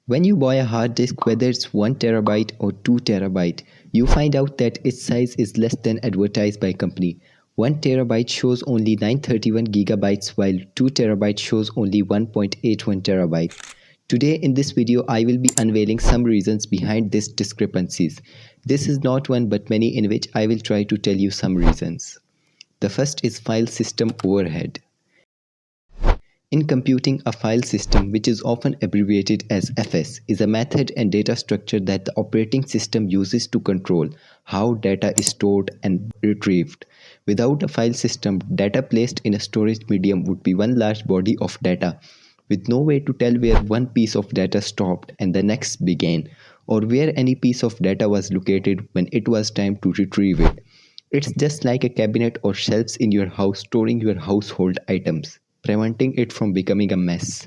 When you buy a hard disk, whether it's 1 terabyte or 2 terabyte, you find out that its size is less than advertised by company. 1 terabyte shows only 931 gigabytes while 2 terabyte shows only 1.81 terabyte. Today in this video I will be unveiling some reasons behind these discrepancies. This is not one but many in which I will try to tell you some reasons. The first is file system overhead. In computing, a file system, which is often abbreviated as FS, is a method and data structure that the operating system uses to control how data is stored and retrieved. Without a file system, data placed in a storage medium would be one large body of data, with no way to tell where one piece of data stopped and the next began, or where any piece of data was located when it was time to retrieve it. It's just like a cabinet or shelves in your house storing your household items, preventing it from becoming a mess.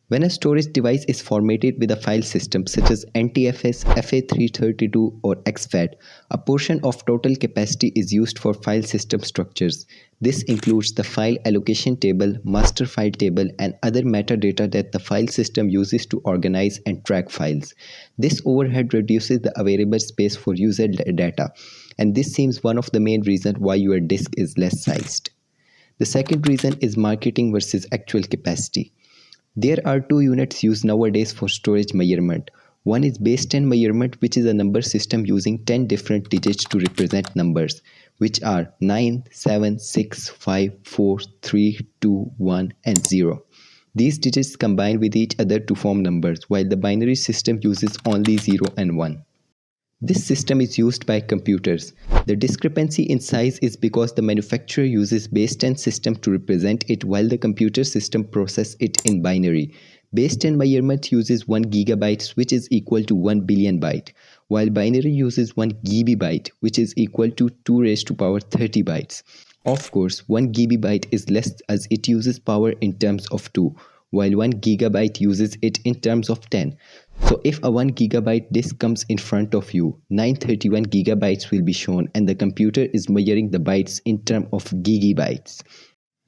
When a storage device is formatted with a file system such as NTFS, FA332 or exFAT, a portion of total capacity is used for file system structures. This includes the file allocation table, master file table, and other metadata that the file system uses to organize and track files. This overhead reduces the available space for user data, and this seems one of the main reasons why your disk is less sized. The second reason is marketing versus actual capacity. There are two units used nowadays for storage measurement. One is base 10 measurement, which is a number system using 10 different digits to represent numbers, which are 9, 7, 6, 5, 4, 3, 2, 1, and 0. These digits combine with each other to form numbers, while the binary system uses only 0 and 1. This system is used by computers. The discrepancy in size is because the manufacturer uses base 10 system to represent it while the computer system processes it in binary. Base 10 measurement uses 1 gigabyte, which is equal to 1 billion byte, while binary uses 1 GB, which is equal to 2 raised to power 30 bytes. Of course, 1 GB is less as it uses power in terms of 2, while 1 gigabyte uses it in terms of 10. So if a 1 gigabyte disk comes in front of you, 931 gigabytes will be shown and the computer is measuring the bytes in terms of gigabytes.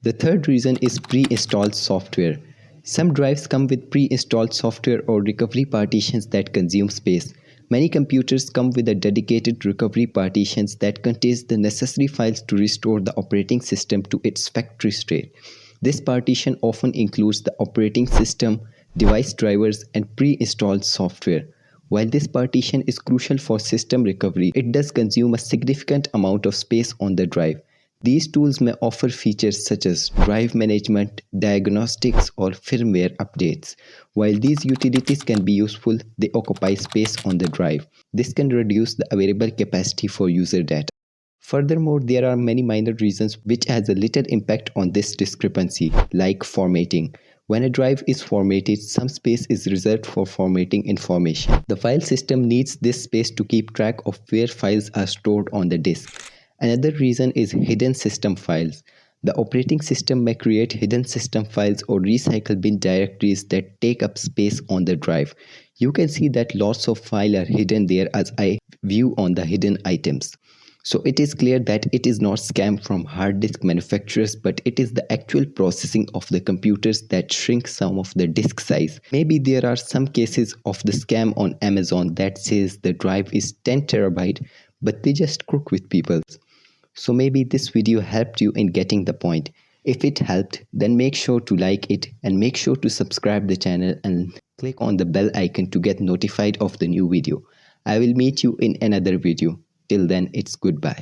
The third reason is pre-installed software. Some drives come with pre-installed software or recovery partitions that consume space. Many computers come with a dedicated recovery partitions that contains the necessary files to restore the operating system to its factory state. This partition often includes the operating system, device drivers, and pre-installed software. While this partition is crucial for system recovery, it does consume a significant amount of space on the drive. These tools may offer features such as drive management, diagnostics, or firmware updates. While these utilities can be useful, they occupy space on the drive. This can reduce the available capacity for user data. Furthermore, there are many minor reasons which has a little impact on this discrepancy, like formatting. When a drive is formatted, some space is reserved for formatting information. The file system needs this space to keep track of where files are stored on the disk. Another reason is hidden system files. The operating system may create hidden system files or recycle bin directories that take up space on the drive. You can see that lots of files are hidden there as I view on the hidden items. So it is clear that it is not scam from hard disk manufacturers, but it is the actual processing of the computers that shrink some of the disk size. Maybe there are some cases of the scam on Amazon that says the drive is 10 terabyte, but they just crook with people. So maybe this video helped you in getting the point. If it helped, then make sure to like it and make sure to subscribe the channel and click on the bell icon to get notified of the new video. I will meet you in another video. Till then, it's goodbye.